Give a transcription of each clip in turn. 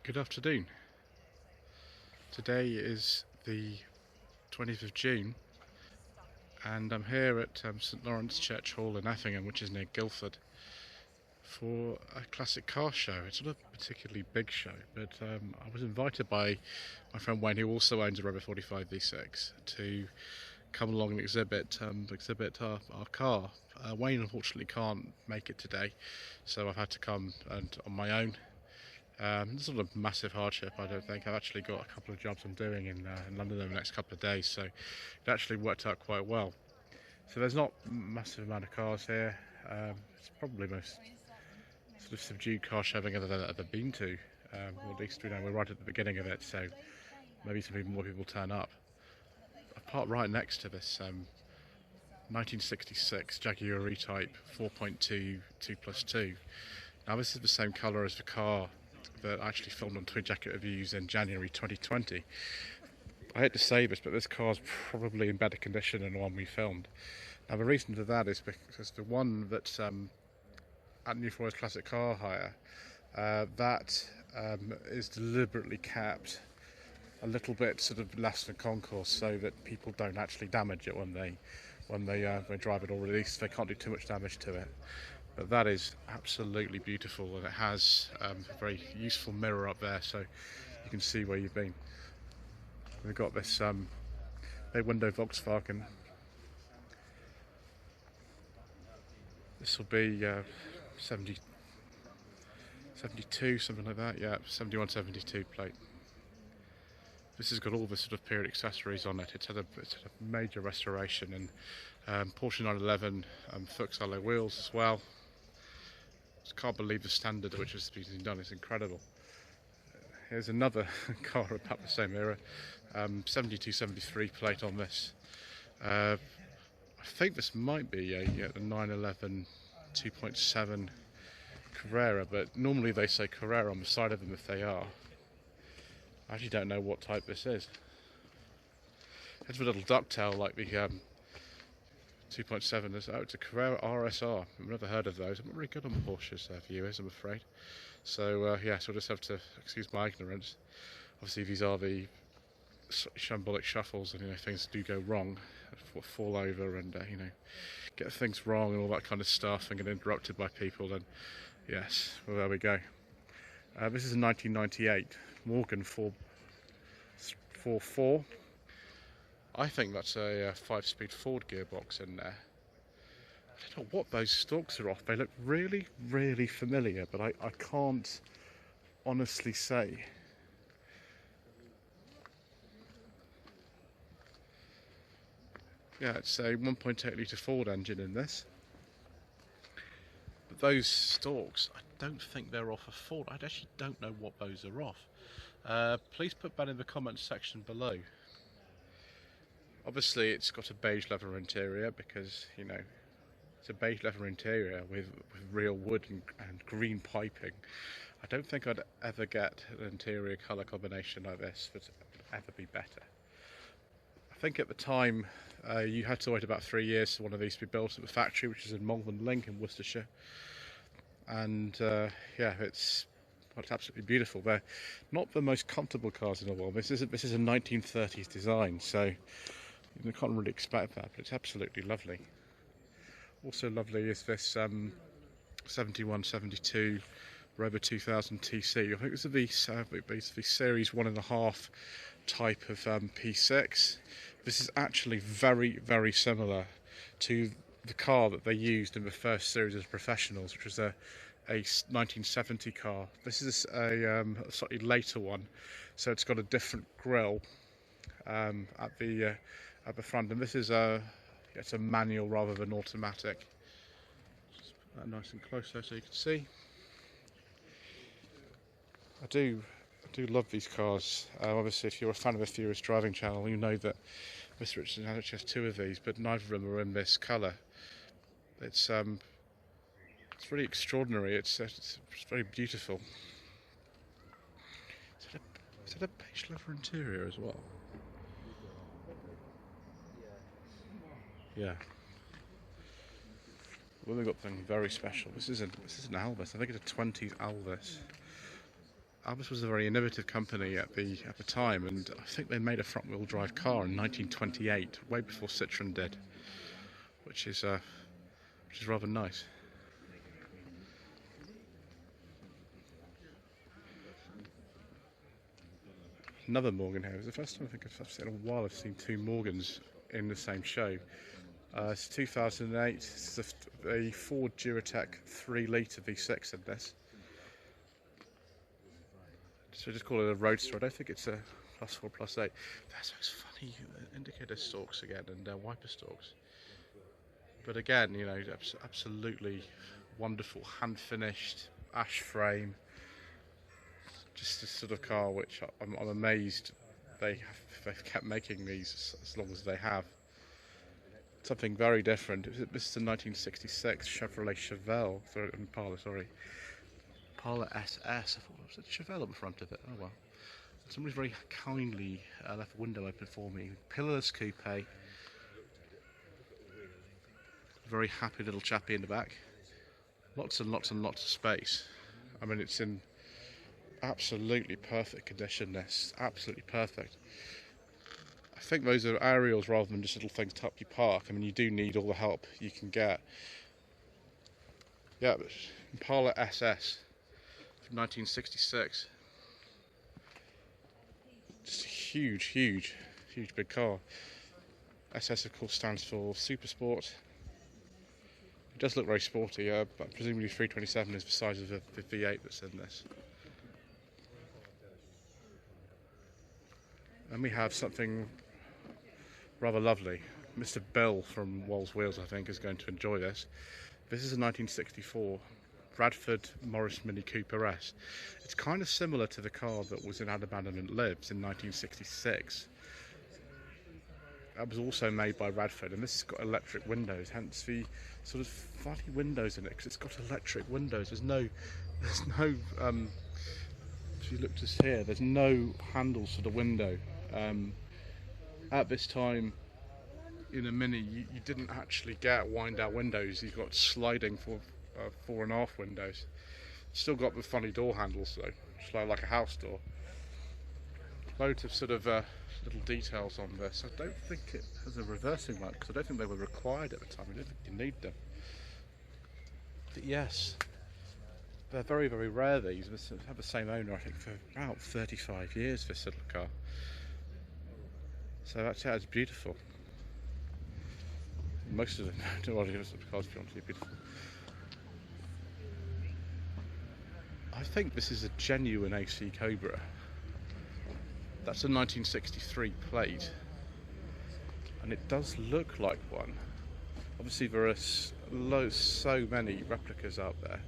Good afternoon. Today is the 20th of June and I'm here at St Lawrence Church Hall in Effingham, which is near Guildford, for a classic car show. It's not a particularly big show, but I was invited by my friend Wayne, who also owns a Rover 45 V6, to come along and exhibit our car. Wayne unfortunately can't make it today, so I've had to come on my own. It's not a massive hardship, I don't think. I've actually got a couple of jobs I'm doing in London over the next couple of days, so it actually worked out quite well. So there's not a massive amount of cars here. It's probably the most sort of subdued car show I've ever been to. Or at least we're right at the beginning of it, so maybe some more people turn up. I parked right next to this 1966 Jaguar E-Type 4.2 2+2. Now this is the same colour as the car that I actually filmed on Twin Jacket Reviews in January 2020. I hate to say this, but this car's probably in better condition than the one we filmed. Now the reason for that is because the one that's at New Forest Classic Car Hire, that is deliberately capped a little bit sort of less than concourse, so that people don't actually damage it when they drive it, or at least they can't do too much damage to it. But that is absolutely beautiful, and it has a very useful mirror up there, so you can see where you've been. We've got this bay window Volkswagen. This will be 72, something like that. Yeah, 71, 72 plate. This has got all the sort of period accessories on it. It's had a major restoration, and Porsche 911 Fuchs alloy wheels as well. Just can't believe the standard at which this has been done. It's incredible. Here's another car about the same era, 72, 73 plate on this. I think this might be a 911 2.7 Carrera, but normally they say Carrera on the side of them if they are. I actually don't know what type this is. It's a little ducktail like the 2.7. Oh, it's a Carrera RSR. I've never heard of those. I'm not really good on Porsche's viewers, I'm afraid. So yeah, so I'll just have to excuse my ignorance. Obviously these are the Slightly Shambolic Shuffles, and things do go wrong, fall over, and get things wrong and all that kind of stuff, and get interrupted by people. And yes, well, there we go. This is a 1998 Morgan 444. I think that's a 5-speed Ford gearbox in there. I don't know what those stalks are off. They look really, really familiar, but I can't honestly say. Yeah, it's a 1.8 litre Ford engine in this. But those stalks, I don't think they're off a Ford. I actually don't know what those are off. Please put that in the comments section below. Obviously it's got a beige leather interior, because it's a beige leather interior with real wood and green piping. I don't think I'd ever get an interior colour combination like this that would ever be better. I think at the time you had to wait about 3 years for one of these to be built at the factory, which is in Malvern Link in Worcestershire. And yeah, it's absolutely beautiful. They're not the most comfortable cars in the world. This is a 1930s design, so you can't really expect that, but it's absolutely lovely. Also lovely is this 71, 72 Rover 2000 TC. I think this is the series 1.5 type of P6. This is actually very, very similar to the car that they used in the first series of professionals, which was a 1970 car. This is a slightly later one, so it's got a different grille at the front, and this is it's a manual rather than automatic. Just put that nice and close there so you can see. I do love these cars. Obviously, if you're a fan of the Furious Driving channel, you know that Mr. Richardson actually has 2 of these, but neither of them are in this colour. It's really extraordinary. It's very beautiful. Is it a beige leather interior as well? Yeah. Well, we've got something very special. This is an Alvis. I think it's a 20s Alvis. Alvis was a very innovative company at the time, and I think they made a front-wheel drive car in 1928, way before Citroën did, which is rather nice. Another Morgan here. It was the first time I think I've seen in a while I've seen two Morgans in the same show. It's 2008. It's a Ford Duratec 3-litre V6 in this. So just call it a roadster. I don't think it's a +4, +8. That's those funny indicator stalks again and wiper stalks. But again, you know, absolutely wonderful, hand finished, ash frame. Just this sort of car which I'm amazed they've kept making these as long as they have. Something very different. This is a 1966 Chevrolet Chevelle, Impala, sorry. Impala SS. I thought it was a Chevelle on the front of it. Oh well. Somebody's very kindly left the window open for me. Pillarless coupe. Very happy little chappy in the back. Lots and lots and lots of space. I mean, it's in absolutely perfect condition. This absolutely perfect. I think those are aerials rather than just little things to help you park. I mean, you do need all the help you can get. Yeah, but Impala SS from 1966. Just a huge big car. SS, of course, stands for Super Sport. It does look very sporty, but presumably 327 is the size of the V8 that's in this. And we have something rather lovely. Mr. Bill from Walls Wheels, I think, is going to enjoy this. This is a 1964 Bradford Morris Mini Cooper S. It's kind of similar to the car that was in Ad Abandonment Lives in 1966. That was also made by Bradford, and this has got electric windows, hence the sort of funny windows in it, because it's got electric windows. There's no if you look just here, there's no handles to the window. At this time in a Mini, you didn't actually get wind out windows. You've got sliding 4.5 windows. Still got the funny door handles though, just like a house door. Loads of sort of little details on this. I don't think it has a reversing light because I don't think they were required at the time. I don't think you need them. But yes, they're very rare. These have the same owner, I think, for about 35 years. This little car. So that's it's beautiful. Most of them, I don't want to give us the cars beyond beautiful. I think this is a genuine AC Cobra. That's a 1963 plate, and it does look like one. Obviously, there are so many replicas out there.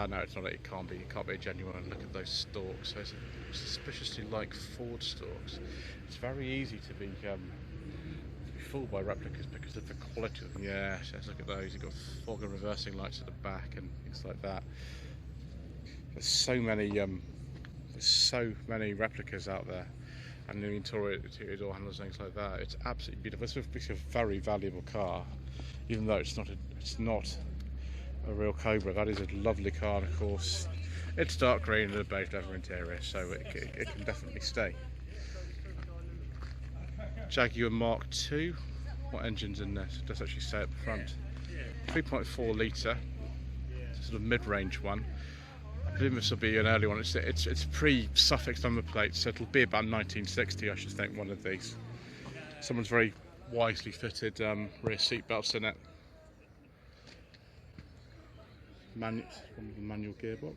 No, it's not. It can't be. It can't be a genuine. Look at those stalks. Those are suspiciously like Ford stalks. It's very easy to be fooled by replicas because of the quality of them. Yeah, look at those. You've got fog and reversing lights at the back and things like that. There's so many replicas out there, and the interior door handles and things like that. It's absolutely beautiful. It's a very valuable car, even though it's not a real Cobra. That is a lovely car, and of course it's dark green and a beige leather interior, so it can definitely stay. Jaguar Mark II. What engine's in this? It does actually say at the front. 3.4 litre, sort of mid-range one. I presume this will be an early one. It's pre-suffix number plate, so it'll be about 1960, I should think, one of these. Someone's very wisely fitted rear seat belts in it. Manual gearbox.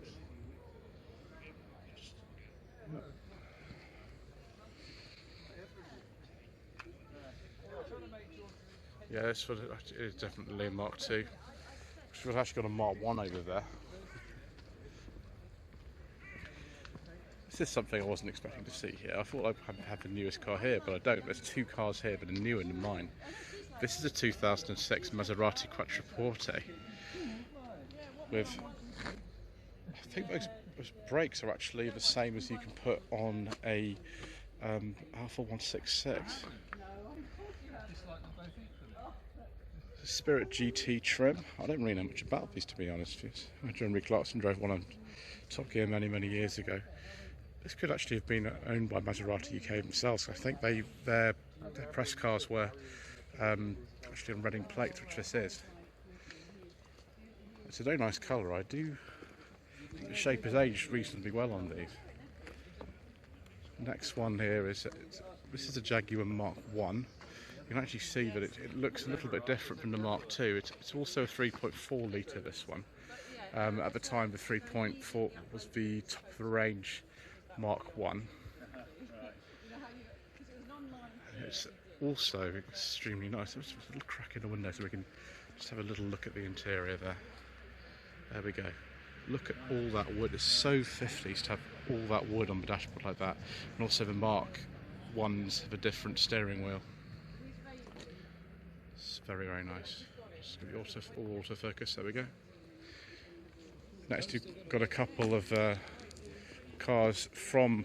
Yeah, this one is definitely a Mark II. We've actually got a Mark 1 over there. This is something I wasn't expecting to see here. I thought I'd have the newest car here, but I don't. There's two cars here, but a newer than mine. This is a 2006 Maserati Quattroporte with, I think those brakes are actually the same as you can put on a Alfa 166. Spirit GT trim. I don't really know much about these, to be honest. I generally Clarkson drove one on Top Gear many years ago. This could actually have been owned by Maserati UK themselves. I think their press cars were actually on Reading plates, which this is. It's a very nice colour. I do think the shape has aged reasonably well on these. Next one here is, this is a Jaguar Mark 1. You can actually see that it looks a little bit different from the Mark 2. It's also a 3.4 litre, this one. At the time, the 3.4 was the top of the range Mark 1. It's also extremely nice. There's a little crack in the window so we can just have a little look at the interior there. There we go. Look at all that wood. It's so 50s to have all that wood on the dashboard like that. And also the Mark 1s have a different steering wheel. It's very nice. It's going to be all autofocus. There we go. Next you've got a couple of cars from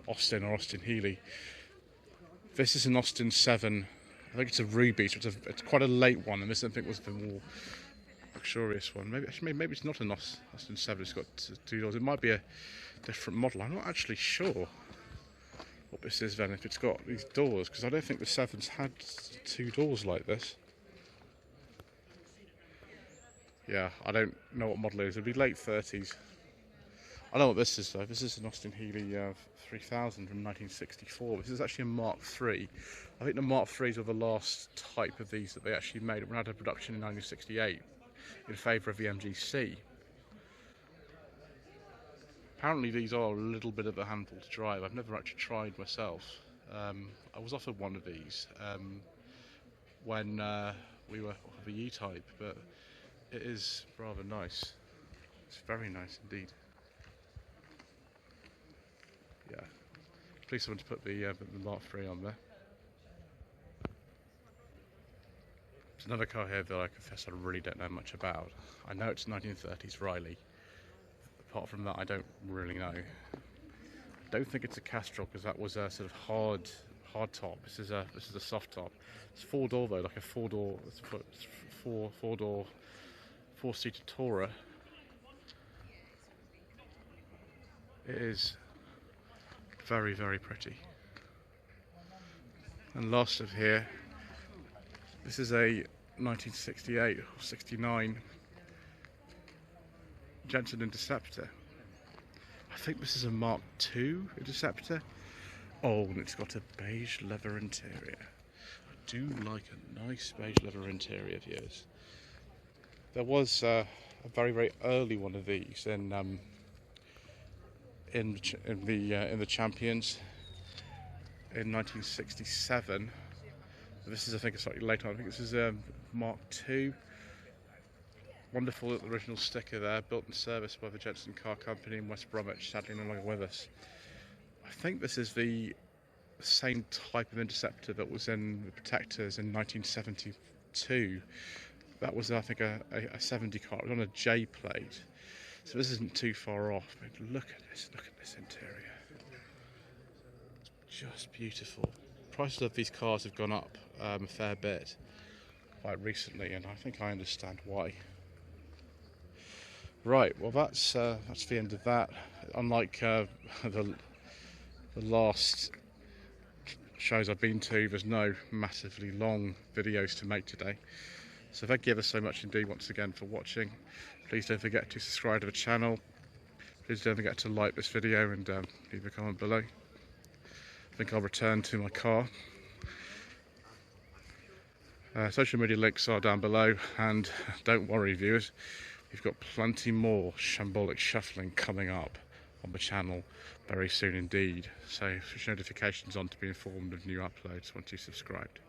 Austin or Austin Healey. This is an Austin 7. I think it's a Ruby, so it's quite a late one, and this I think was the more luxurious one. Maybe it's not an Austin 7. It's got 2 doors. It might be a different model. I'm not actually sure what this is then, if it's got these doors, because I don't think the 7s had 2 doors like this. Yeah, I don't know what model it is. It'll be late 30s. I know what this is though. This is an Austin Healey 3000 from 1964. This is actually a Mark III. I think the Mark IIIs were the last type of these that they actually made. It went out of production in 1968 in favour of the MGC. Apparently these are a little bit of a handful to drive. I've never actually tried myself. I was offered one of these when we were offered the E-Type, but it is rather nice. It's very nice indeed. Yeah, please someone to put the Mark III on there. There's another car here that I confess I really don't know much about. I know it's 1930s Riley. Apart from that, I don't really know. I don't think it's a Castrol because that was a sort of hard top. This is a soft top. It's 4-door though, like a 4-door, four-door, 4-seater Tourer. It is very pretty. And last of here, this is a 1968 or 69 Jensen Interceptor. I think this is a Mark II Interceptor. Oh, and it's got a beige leather interior. I do like a nice beige leather interior, viewers. There was a very early one of these in the Champions in 1967. This is, I think, a slightly later on. I think this is a Mark II. Wonderful original sticker there, built and serviced by the Jensen Car Company in West Bromwich, sadly no longer with us. I think this is the same type of Interceptor that was in the Protectors in 1972. That was, I think, a 70 car. It was on a J plate. So this isn't too far off. But look at this interior. It's just beautiful. Prices of these cars have gone up a fair bit quite recently, and I think I understand why. Right, well that's the end of that. Unlike the last shows I've been to, there's no massively long videos to make today. So thank you ever so much indeed once again for watching. Please don't forget to subscribe to the channel. Please don't forget to like this video and leave a comment below. I think I'll return to my car. Social media links are down below, and don't worry viewers, we've got plenty more shambolic shuffling coming up on the channel very soon indeed. So switch notifications on to be informed of new uploads once you've subscribed.